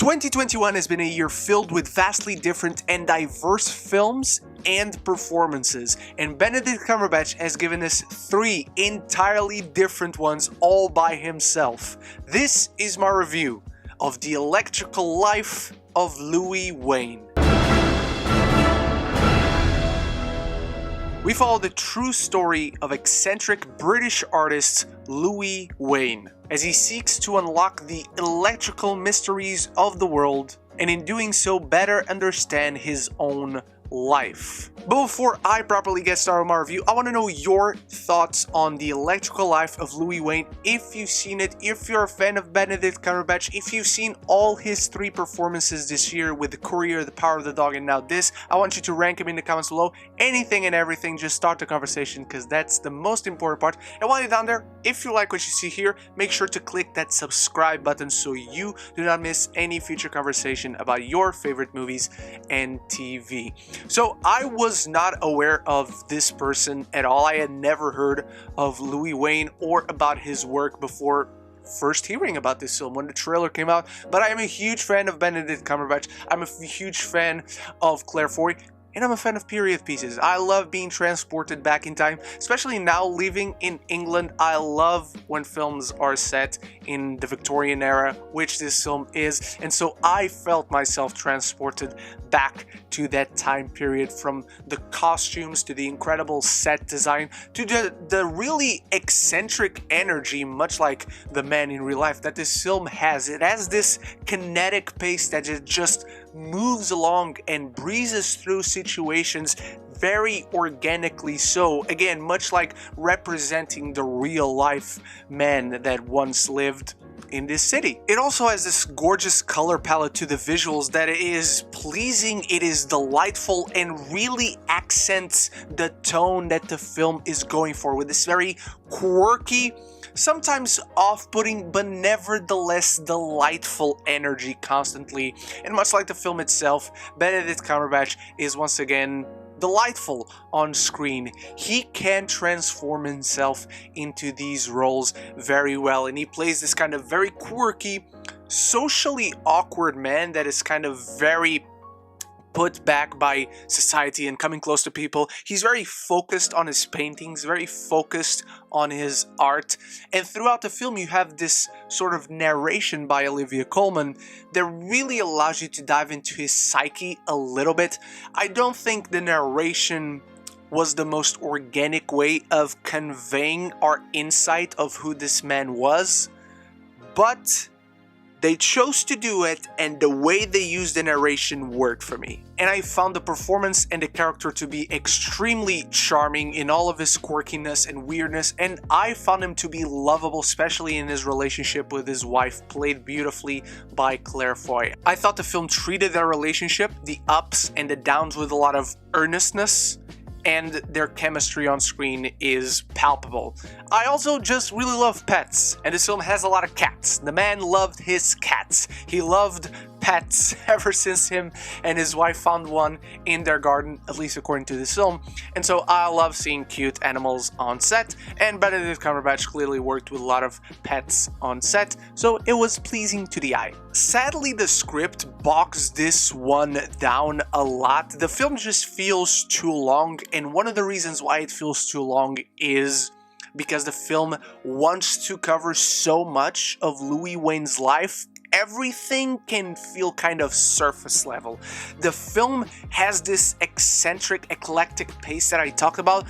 2021 has been a year filled with vastly different and diverse films and performances, and Benedict Cumberbatch has given us 3 entirely different ones all by himself. This is my review of The Electrical Life of Louis Wain. We follow the true story of eccentric British artist Louis Wain as he seeks to unlock the electrical mysteries of the world and in doing so better understand his own life. But before I properly get started on my review, I want to know your thoughts on The Electrical Life of Louis Wain. If you've seen it, if you're a fan of Benedict Cumberbatch, if you've seen all his 3 performances this year with The Courier, The Power of the Dog, and now this, I want you to rank him in the comments below. Anything and everything, just start the conversation because that's the most important part. And while you're down there, if you like what you see here, make sure to click that subscribe button so you do not miss any future conversation about your favorite movies and TV. So I was not aware of this person at all. I had never heard of Louis Wain or about his work before first hearing about this film when the trailer came out, but I am a huge fan of Benedict Cumberbatch. I'm a huge fan of Claire Foy, and I'm a fan of period pieces. I love being transported back in time, especially now living in England. I love when films are set in the Victorian era, which this film is, and so I felt myself transported back to that time period, from the costumes to the incredible set design to the really eccentric energy, much like the man in real life, that this film has. It has this kinetic pace that it just moves along and breezes through situations very organically, so again, much like representing the real life man that once lived in this city. It also has this gorgeous color palette to the visuals that is pleasing, it is delightful, and really accents the tone that the film is going for with this very quirky, sometimes off-putting, but nevertheless delightful energy constantly. And much like the film itself, Benedict Cumberbatch is once again delightful on screen. He can transform himself into these roles very well, and he plays this kind of very quirky, socially awkward man that is kind of very put back by society and coming close to people. He's very focused on his paintings, very focused on his art, and throughout the film you have this sort of narration by Olivia Coleman that really allows you to dive into his psyche a little bit. I don't think the narration was the most organic way of conveying our insight of who this man was, but they chose to do it, and the way they used the narration worked for me. And I found the performance and the character to be extremely charming in all of his quirkiness and weirdness, and I found him to be lovable, especially in his relationship with his wife, played beautifully by Claire Foy. I thought the film treated their relationship, the ups and the downs, with a lot of earnestness, and their chemistry on screen is palpable. I also just really love pets, and this film has a lot of cats. The man loved his cats. He loved pets ever since him and his wife found one in their garden, at least according to this film, and so I love seeing cute animals on set, and Benedict Cumberbatch clearly worked with a lot of pets on set, so it was pleasing to the eye. Sadly, the script bogs this one down a lot. The film just feels too long, and one of the reasons why it feels too long is because the film wants to cover so much of Louis Wain's life. Everything can feel kind of surface level. The film has this eccentric, eclectic pace that I talked about.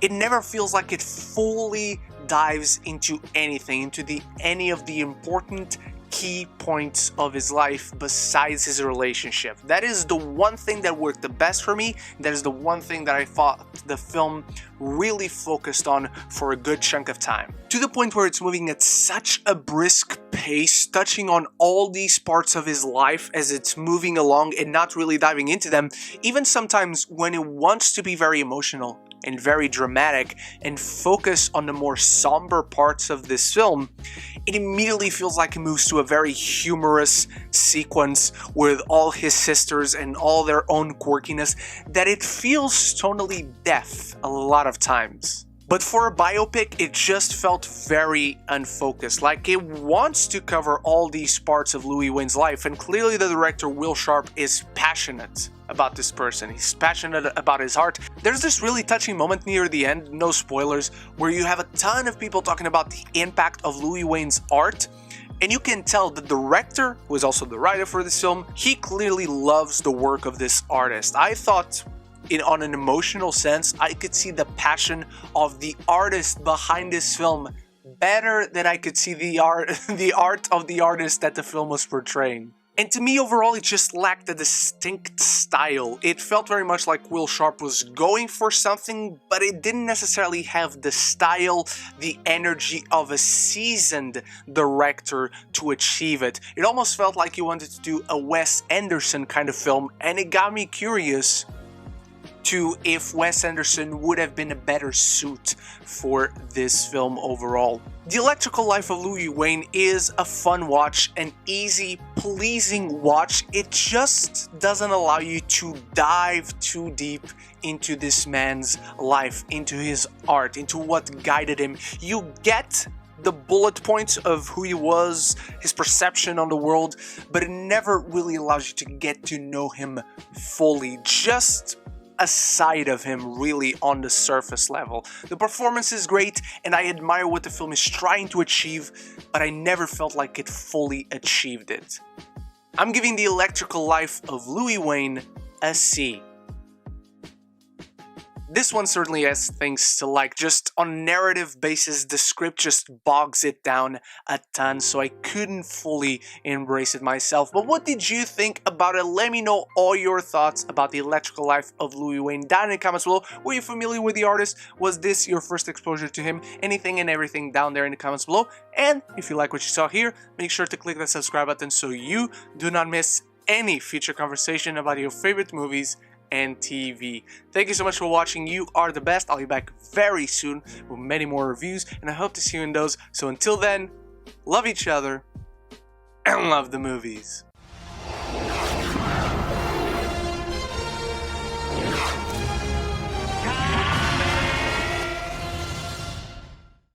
It never feels like it fully dives into anything, into any of the important key points of his life besides his relationship. That is the one thing that worked the best for me. That is the one thing that I thought the film really focused on for a good chunk of time. To the point where it's moving at such a brisk pace, touching on all these parts of his life as it's moving along and not really diving into them, even sometimes when it wants to be very emotional and very dramatic and focus on the more somber parts of this film, it immediately feels like it moves to a very humorous sequence with all his sisters and all their own quirkiness that it feels tonally deaf a lot of times. But for a biopic, it just felt very unfocused, like it wants to cover all these parts of Louis Wain's life, and clearly the director Will Sharp is passionate about this person. He's passionate about his art. There's this really touching moment near the end, no spoilers, where you have a ton of people talking about the impact of Louis Wain's art, and you can tell the director, who is also the writer for this film, he clearly loves the work of this artist. I thought, on an emotional sense, I could see the passion of the artist behind this film better than I could see the art of the artist that the film was portraying. And to me, overall, it just lacked a distinct style. It felt very much like Will Sharp was going for something, but it didn't necessarily have the style, the energy of a seasoned director to achieve it. It almost felt like he wanted to do a Wes Anderson kind of film, and it got me curious to if Wes Anderson would have been a better suit for this film overall. The Electrical Life of Louis Wain is a fun watch, an easy, pleasing watch. It just doesn't allow you to dive too deep into this man's life, into his art, into what guided him. You get the bullet points of who he was, his perception on the world, but it never really allows you to get to know him fully. Just a side of him really on the surface level. The performance is great and I admire what the film is trying to achieve, but I never felt like it fully achieved it. I'm giving The Electrical Life of Louis Wain a C. This one certainly has things to like. Just on a narrative basis, the script just bogs it down a ton, so I couldn't fully embrace it myself. But what did you think about it? Let me know all your thoughts about The Electrical Life of Louis Wain down in the comments below. Were you familiar with the artist? Was this your first exposure to him? Anything and everything down there in the comments below. And if you like what you saw here, make sure to click that subscribe button so you do not miss any future conversation about your favorite movies and TV. Thank you so much for watching. You are the best. I'll be back very soon with many more reviews, and I hope to see you in those. So until then, love each other and love the movies.